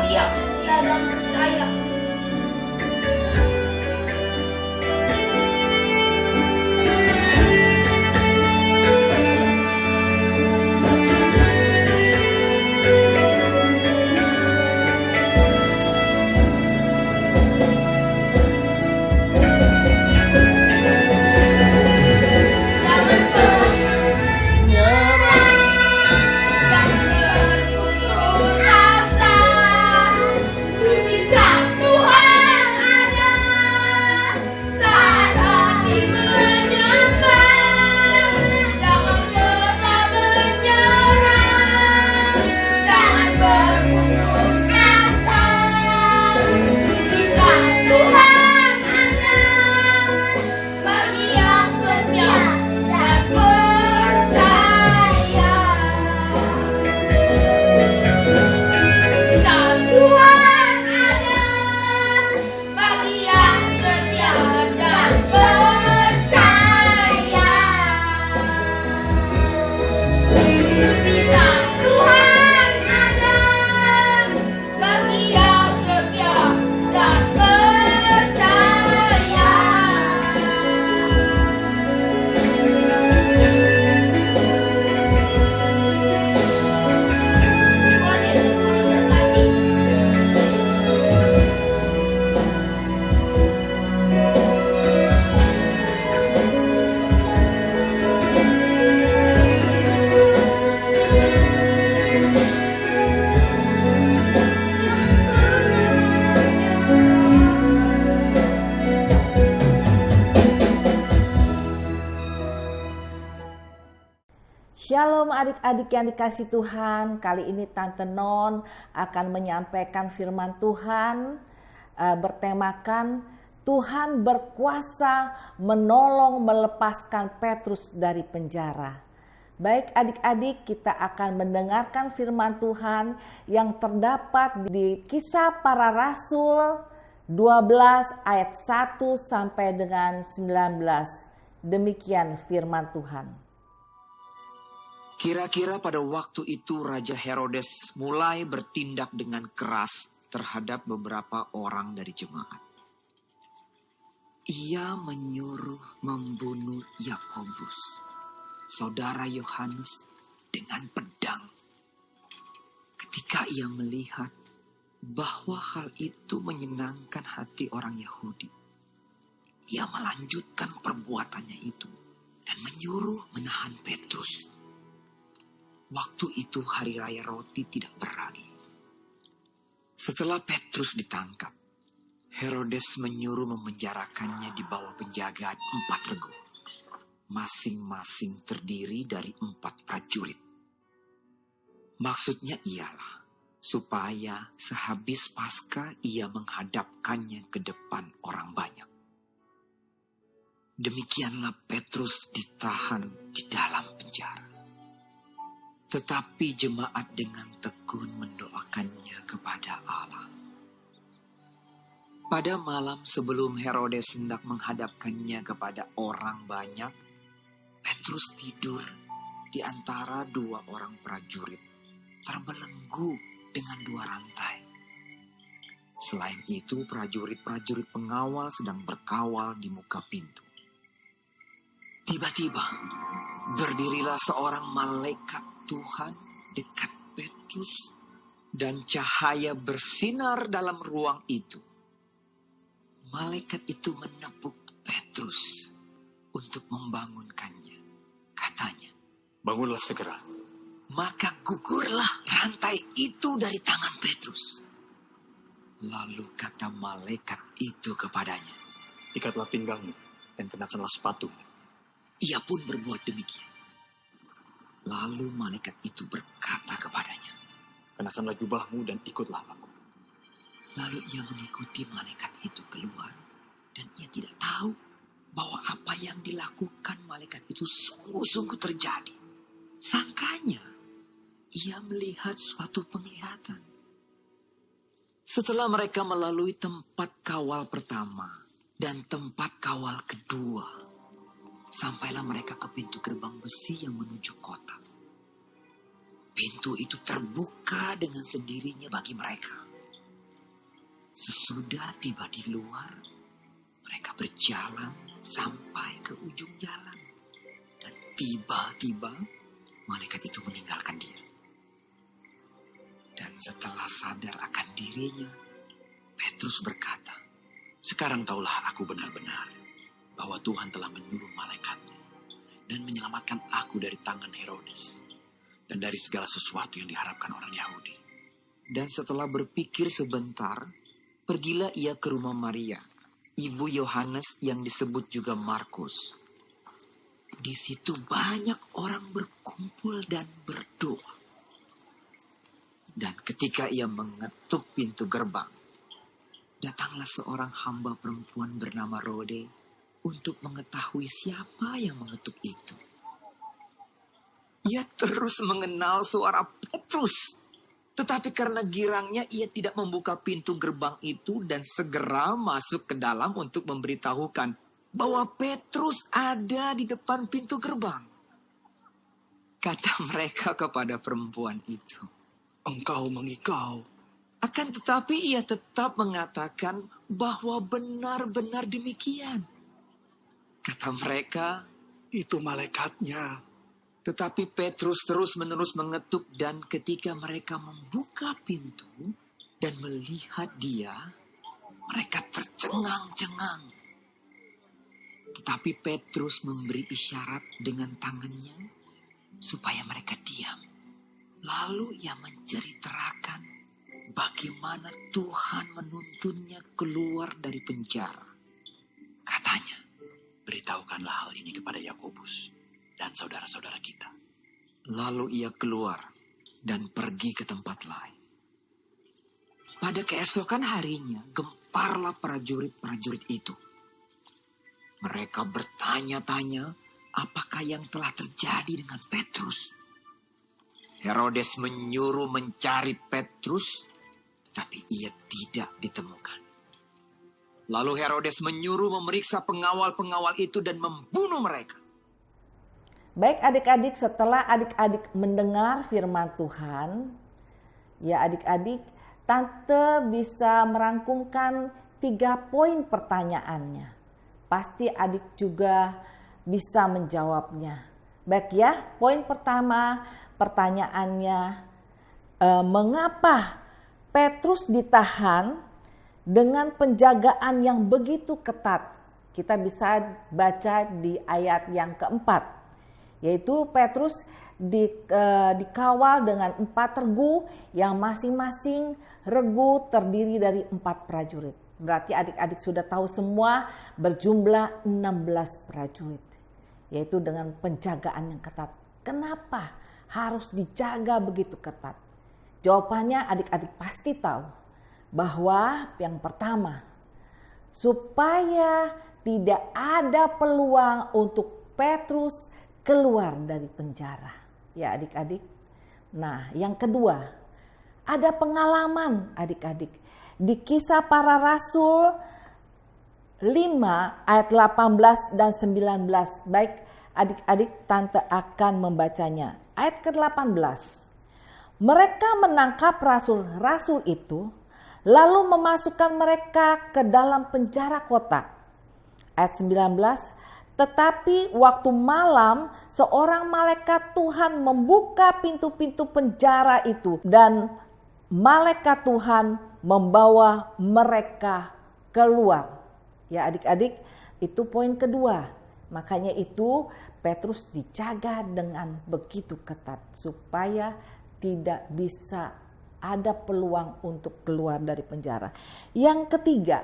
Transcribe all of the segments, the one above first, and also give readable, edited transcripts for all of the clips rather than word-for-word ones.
bagi yang setia dan percaya. Shalom adik-adik yang dikasih Tuhan. Kali ini Tante Non akan menyampaikan firman Tuhan bertemakan Tuhan berkuasa menolong melepaskan Petrus dari penjara. Baik adik-adik, kita akan mendengarkan firman Tuhan yang terdapat di Kisah Para Rasul 12 ayat 1 sampai dengan 19. Demikian firman Tuhan. Kira-kira pada waktu itu Raja Herodes mulai bertindak dengan keras terhadap beberapa orang dari jemaat. Ia menyuruh membunuh Yakobus, saudara Yohanes, dengan pedang. Ketika ia melihat bahwa hal itu menyenangkan hati orang Yahudi, ia melanjutkan perbuatannya itu dan menyuruh menahan Petrus. Waktu itu hari raya roti tidak beragi. Setelah Petrus ditangkap, Herodes menyuruh memenjarakannya di bawah penjagaan 4 regu, masing-masing terdiri dari 4 prajurit. Maksudnya ialah supaya sehabis Paskah ia menghadapkannya ke depan orang banyak. Demikianlah Petrus ditahan di dalam penjara. Tetapi jemaat dengan tekun mendoakannya kepada Allah. Pada malam sebelum Herodes hendak menghadapkannya kepada orang banyak, Petrus tidur di antara 2 orang prajurit, terbelenggu dengan 2 rantai. Selain itu, prajurit-prajurit pengawal sedang berkawal di muka pintu. Tiba-tiba, berdirilah seorang malaikat Tuhan dekat Petrus dan cahaya bersinar dalam ruang itu. Malaikat itu menepuk Petrus untuk membangunkannya. Katanya, "Bangunlah segera." Maka gugurlah rantai itu dari tangan Petrus. Lalu kata malaikat itu kepadanya, "Ikatlah pinggangmu dan kenakanlah sepatu." Ia pun berbuat demikian. Lalu malaikat itu berkata kepadanya, "Kenakanlah jubahmu dan ikutlah aku." Lalu ia mengikuti malaikat itu keluar, dan ia tidak tahu bahwa apa yang dilakukan malaikat itu sungguh-sungguh terjadi. Sangkanya, ia melihat suatu penglihatan. Setelah mereka melalui tempat kawal pertama dan tempat kawal kedua, sampailah mereka ke pintu gerbang besi yang menuju kota. Pintu itu terbuka dengan sendirinya bagi mereka. Sesudah tiba di luar, mereka berjalan sampai ke ujung jalan. Dan tiba-tiba malaikat itu meninggalkan dia. Dan setelah sadar akan dirinya, Petrus berkata, Sekarang taulah aku benar-benar bahwa Tuhan telah menyuruh malaikatnya dan menyelamatkan aku dari tangan Herodes dan dari segala sesuatu yang diharapkan orang Yahudi. dan setelah berpikir sebentar, pergilah ia ke rumah Maria, ibu Yohanes yang disebut juga Markus. Di situ banyak orang berkumpul dan berdoa. Dan ketika ia mengetuk pintu gerbang, datanglah seorang hamba perempuan bernama Rode untuk mengetahui siapa yang mengetuk itu. Ia terus mengenal suara Petrus. Tetapi karena girangnya ia tidak membuka pintu gerbang itu dan segera masuk ke dalam untuk memberitahukan bahwa Petrus ada di depan pintu gerbang. Kata mereka kepada perempuan itu, Engkau mengikau. akan tetapi ia tetap mengatakan bahwa benar-benar demikian. Kata mereka, Itu malaikatnya. tetapi Petrus terus-menerus mengetuk dan ketika mereka membuka pintu dan melihat dia, mereka tercengang-cengang. Tetapi Petrus memberi isyarat dengan tangannya supaya mereka diam. Lalu ia menceritakan bagaimana Tuhan menuntunnya keluar dari penjara. Katanya, Beritahukanlah hal ini kepada Yakobus dan saudara-saudara kita. lalu ia keluar dan pergi ke tempat lain. Pada keesokan harinya, gemparlah prajurit-prajurit itu. Mereka bertanya-tanya apakah yang telah terjadi dengan Petrus. Herodes menyuruh mencari Petrus, tetapi ia tidak ditemukan. Lalu Herodes menyuruh memeriksa pengawal-pengawal itu dan membunuh mereka. Baik adik-adik, setelah adik-adik mendengar firman Tuhan, ya adik-adik, Tante bisa merangkumkan 3 poin pertanyaannya. Pasti adik juga bisa menjawabnya. Baik ya, poin pertama pertanyaannya, mengapa Petrus ditahan dengan penjagaan yang begitu ketat? Kita bisa baca di ayat yang keempat, yaitu Petrus dikawal dengan 4 regu yang masing-masing regu terdiri dari 4 prajurit. Berarti adik-adik sudah tahu semua berjumlah 16 prajurit, yaitu dengan penjagaan yang ketat. Kenapa harus dijaga begitu ketat? Jawabannya adik-adik pasti tahu, bahwa yang pertama, supaya tidak ada peluang untuk Petrus keluar dari penjara. Ya adik-adik. Nah yang kedua, ada pengalaman adik-adik. Di Kisah Para Rasul 5 ayat 18 dan 19. Baik adik-adik, Tante akan membacanya. Ayat ke-18. Mereka menangkap rasul-rasul itu, lalu memasukkan mereka ke dalam penjara kota. Ayat 19, tetapi waktu malam seorang malaikat Tuhan membuka pintu-pintu penjara itu dan malaikat Tuhan membawa mereka keluar. Ya adik-adik, itu poin kedua. Makanya itu Petrus dijaga dengan begitu ketat supaya tidak bisa ada peluang untuk keluar dari penjara. Yang ketiga,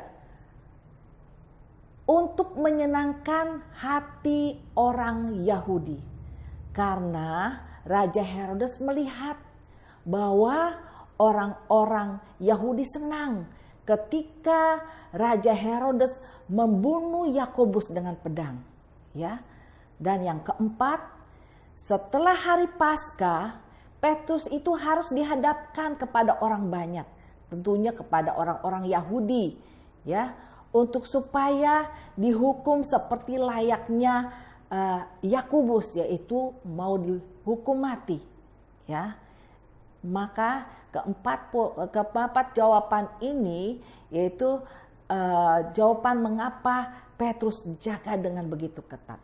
untuk menyenangkan hati orang Yahudi. Karena Raja Herodes melihat bahwa orang-orang Yahudi senang ketika Raja Herodes membunuh Yakobus dengan pedang. Ya. Dan yang keempat, setelah hari Paskah, Petrus itu harus dihadapkan kepada orang banyak, tentunya kepada orang-orang Yahudi, ya, untuk supaya dihukum seperti layaknya Yakobus, yaitu mau dihukum mati, ya. Maka Keempat jawaban ini yaitu jawaban mengapa Petrus dijaga dengan begitu ketat.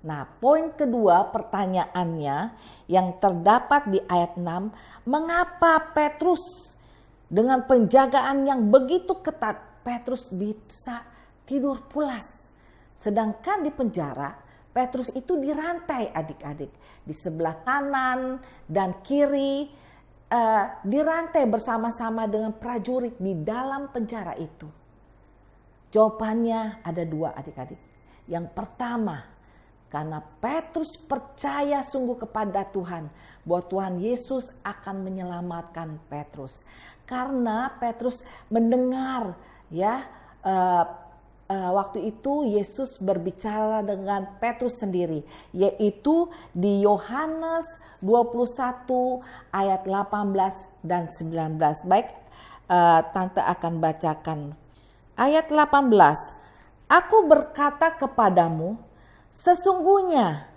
Nah, poin kedua pertanyaannya yang terdapat di ayat 6, mengapa Petrus dengan penjagaan yang begitu ketat, Petrus bisa tidur pulas. Sedangkan di penjara, Petrus itu dirantai adik-adik. Di sebelah kanan dan kiri dirantai bersama-sama dengan prajurit di dalam penjara itu. Jawabannya ada dua adik-adik. Yang pertama, karena Petrus percaya sungguh kepada Tuhan bahwa Tuhan Yesus akan menyelamatkan Petrus. Karena Petrus mendengar waktu itu Yesus berbicara dengan Petrus sendiri, yaitu di Yohanes 21 ayat 18 dan 19. Baik, Tante akan bacakan. Ayat 18, aku berkata kepadamu, sesungguhnya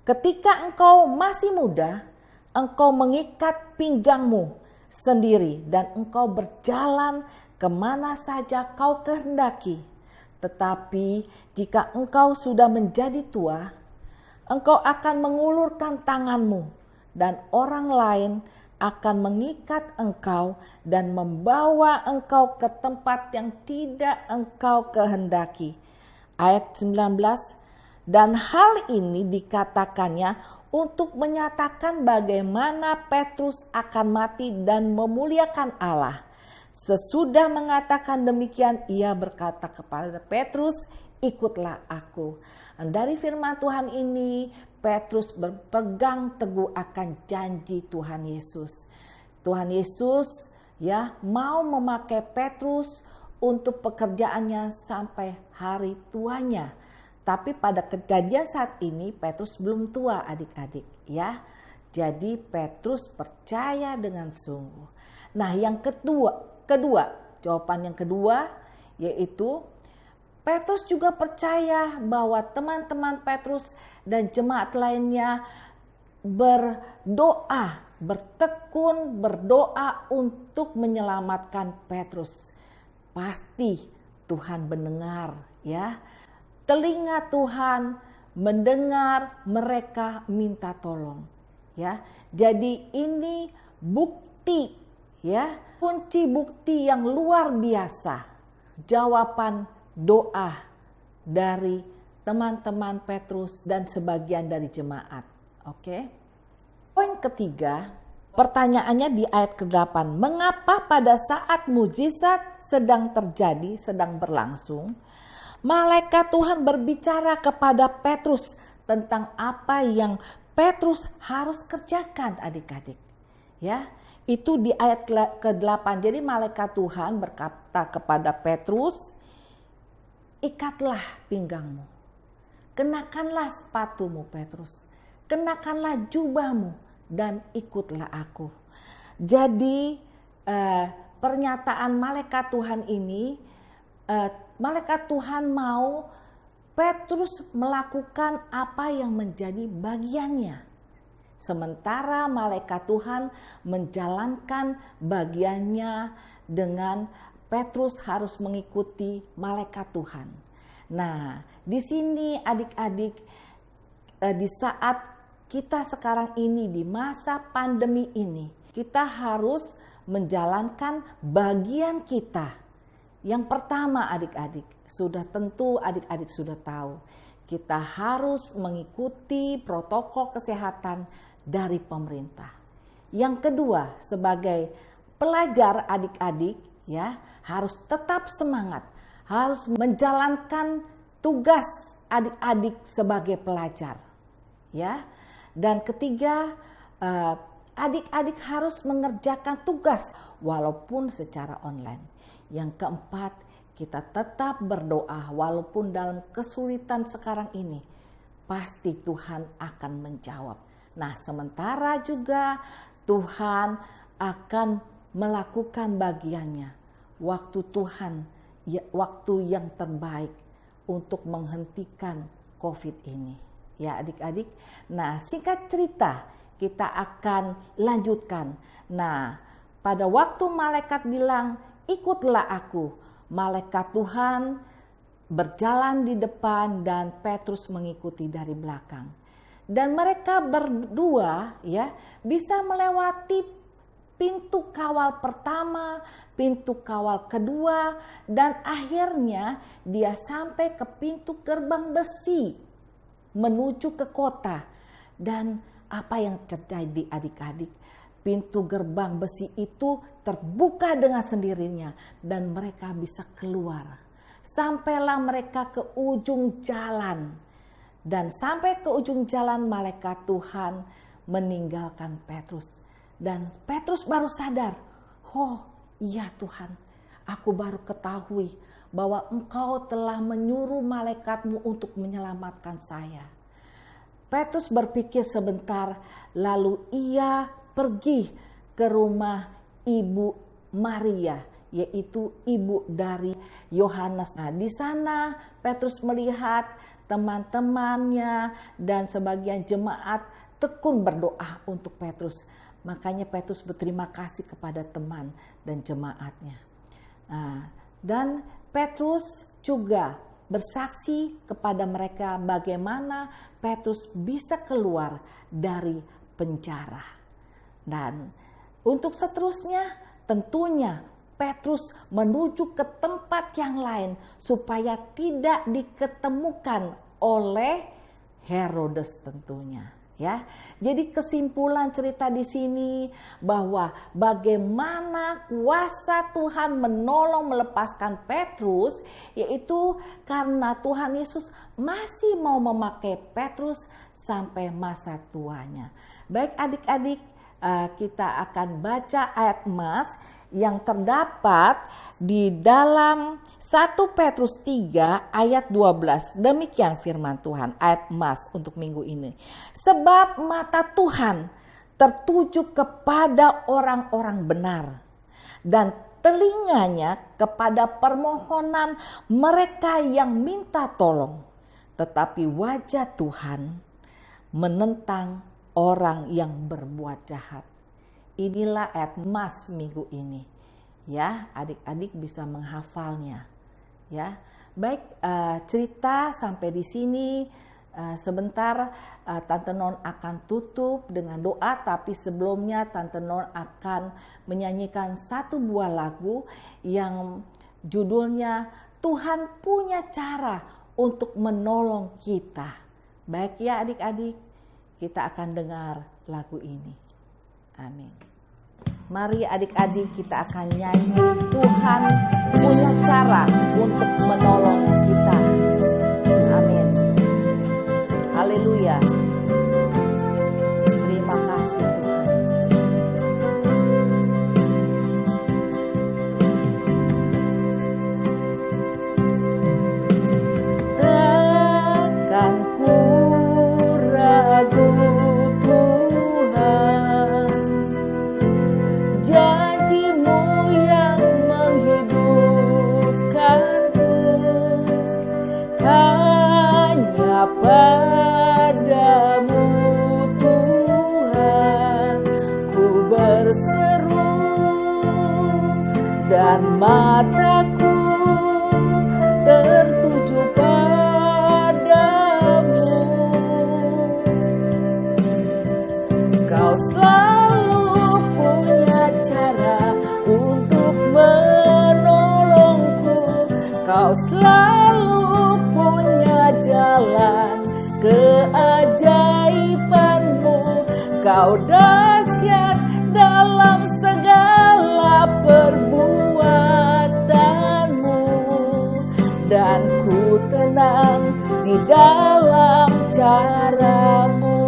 ketika engkau masih muda, engkau mengikat pinggangmu sendiri dan engkau berjalan kemana saja kau kehendaki. Tetapi jika engkau sudah menjadi tua, engkau akan mengulurkan tanganmu dan orang lain akan mengikat engkau dan membawa engkau ke tempat yang tidak engkau kehendaki. Ayat 19, dan hal ini dikatakannya untuk menyatakan bagaimana Petrus akan mati dan memuliakan Allah. Sesudah mengatakan demikian, ia berkata kepada Petrus, ikutlah aku. Dan dari firman Tuhan ini, Petrus berpegang teguh akan janji Tuhan Yesus. Tuhan Yesus mau memakai Petrus untuk pekerjaannya sampai hari tuanya. Tapi pada kejadian saat ini Petrus belum tua adik-adik ya. Jadi Petrus percaya dengan sungguh. Nah yang kedua, jawaban yang kedua yaitu Petrus juga percaya bahwa teman-teman Petrus dan jemaat lainnya bertekun berdoa untuk menyelamatkan Petrus. Pasti Tuhan mendengar ya. Telinga Tuhan mendengar mereka minta tolong ya. Jadi ini bukti ya, kunci bukti yang luar biasa jawaban doa dari teman-teman Petrus dan sebagian dari jemaat. Oke. Poin ketiga, pertanyaannya di ayat ke-8. Mengapa pada saat mujizat sedang terjadi, sedang berlangsung, malaikat Tuhan berbicara kepada Petrus tentang apa yang Petrus harus kerjakan adik-adik. Ya, itu di ayat ke-8. Jadi malaikat Tuhan berkata kepada Petrus, ikatlah pinggangmu, kenakanlah sepatumu Petrus, kenakanlah jubahmu dan ikutlah aku. Jadi pernyataan malaikat Tuhan ini, malaikat Tuhan mau Petrus melakukan apa yang menjadi bagiannya. Sementara malaikat Tuhan menjalankan bagiannya dengan Petrus harus mengikuti malaikat Tuhan. Nah, di sini adik-adik, di saat kita sekarang ini di masa pandemi ini, kita harus menjalankan bagian kita. Yang pertama adik-adik, sudah tentu adik-adik sudah tahu, kita harus mengikuti protokol kesehatan dari pemerintah. Yang kedua, sebagai pelajar adik-adik ya, harus tetap semangat, harus menjalankan tugas adik-adik sebagai pelajar. Ya. Dan ketiga, adik-adik harus mengerjakan tugas walaupun secara online. Yang keempat, kita tetap berdoa walaupun dalam kesulitan sekarang ini, pasti Tuhan akan menjawab. Nah, sementara juga Tuhan akan melakukan bagiannya. Waktu yang terbaik untuk menghentikan COVID ini. Ya adik-adik. Nah, singkat cerita kita akan lanjutkan. Nah, Pada waktu malaikat bilang, ikutlah aku, malaikat Tuhan berjalan di depan dan Petrus mengikuti dari belakang. Dan mereka berdua ya bisa melewati pintu kawal pertama, pintu kawal kedua, dan akhirnya dia sampai ke pintu gerbang besi menuju ke kota. Dan apa yang terjadi adik-adik? Pintu gerbang besi itu terbuka dengan sendirinya dan mereka bisa keluar. Sampailah mereka ke ujung jalan. Dan sampai ke ujung jalan malaikat Tuhan meninggalkan Petrus. Dan Petrus baru sadar, oh iya Tuhan, aku baru ketahui bahwa Engkau telah menyuruh malaikatmu untuk menyelamatkan saya. Petrus berpikir sebentar, lalu ia pergi ke rumah Ibu Maria, yaitu ibu dari Yohanes. Nah, di sana Petrus melihat teman-temannya dan sebagian jemaat tekun berdoa untuk Petrus. Makanya Petrus berterima kasih kepada teman dan jemaatnya. Nah, dan Petrus juga bersaksi kepada mereka bagaimana Petrus bisa keluar dari penjara. Dan untuk seterusnya tentunya Petrus menuju ke tempat yang lain supaya tidak diketemukan oleh Herodes tentunya. Ya, jadi kesimpulan cerita di sini bahwa bagaimana kuasa Tuhan menolong melepaskan Petrus, yaitu karena Tuhan Yesus masih mau memakai Petrus sampai masa tuanya. Baik adik-adik, kita akan baca ayat emas yang terdapat di dalam 1 Petrus 3 ayat 12. Demikian firman Tuhan, ayat emas untuk minggu ini. Sebab mata Tuhan tertuju kepada orang-orang benar dan telinganya kepada permohonan mereka yang minta tolong. Tetapi wajah Tuhan menentang orang yang berbuat jahat. Inilah ayat emas minggu ini. Ya, adik-adik bisa menghafalnya. Ya, baik, cerita sampai di sini. Sebentar Tante Non akan tutup dengan doa, tapi sebelumnya Tante Non akan menyanyikan satu buah lagu yang judulnya Tuhan punya cara untuk menolong kita. Baik ya adik-adik, kita akan dengar lagu ini. Amin. Mari adik-adik kita akan nyanyi Tuhan punya cara untuk menolong kita. Amin. Haleluya. Terima kasih Tuhan. Takkan ku ragu Tuhan, janji-Mu yang menghidupkanku, hanya Padamu Tuhan ku berseru dan mataku tertuju Padamu. Kau selalu punya cara untuk menolongku, Kau selalu punya jalan keajaiban-Mu, Kau dahsyat dalam segala perbuatan-Mu, dan ku tenang di dalam cara-Mu.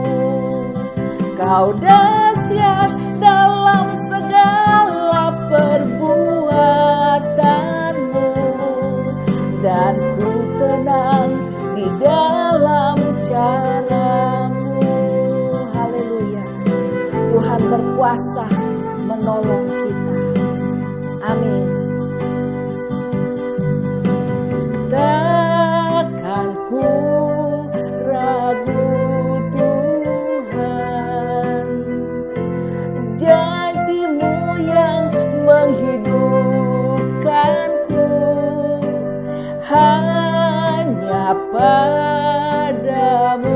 Kau dahsyat dalam segala perbuatan-Mu, dan ku tenang di dalam cara-Mu. Haleluya. Tuhan berkuasa menolong kita. Amin. Takkan ku ragu Tuhan, janji-Mu yang padamu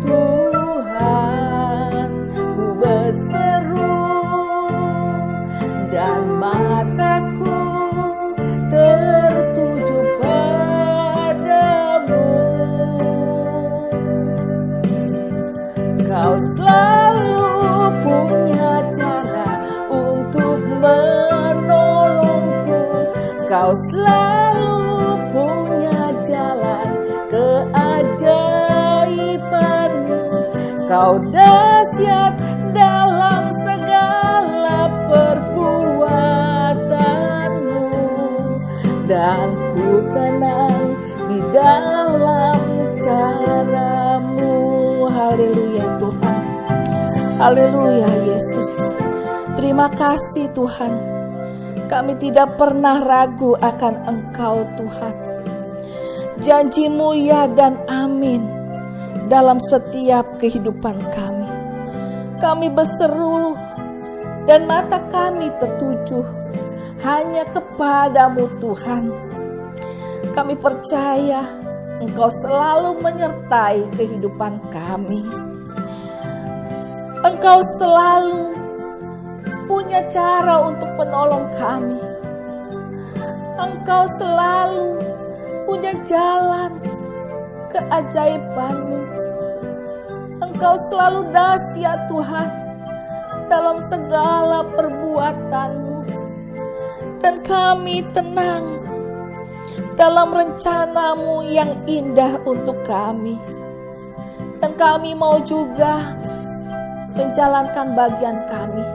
Tuhan, ku berseru dan mataku tertuju padamu. Kau selalu punya cara untuk menolongku, kau selalu punya jalan keajaibanmu, kau dahsyat dalam segala perbuatanmu, dan ku tenang di dalam caramu. Haleluya Tuhan, haleluya Yesus. Terima kasih Tuhan, kami tidak pernah ragu akan Engkau Tuhan. Janji-Mu ya dan amin dalam setiap kehidupan kami. Kami berseru dan mata kami tertuju hanya kepadamu Tuhan. Kami percaya Engkau selalu menyertai kehidupan kami. Engkau selalu punya cara untuk menolong kami. Engkau selalu punya jalan keajaiban-Mu. Engkau selalu dahsyat Tuhan dalam segala perbuatan-Mu. Dan kami tenang dalam rencana-Mu yang indah untuk kami. Dan kami mau juga menjalankan bagian kami.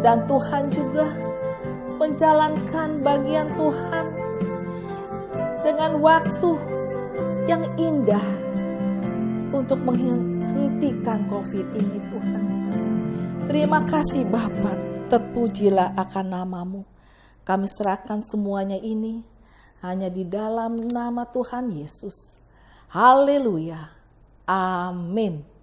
Dan Tuhan juga menjalankan bagian Tuhan dengan waktu yang indah untuk menghentikan COVID ini Tuhan. Terima kasih Bapa, terpujilah akan nama-Mu. Kami serahkan semuanya ini hanya di dalam nama Tuhan Yesus. Haleluya. Amin.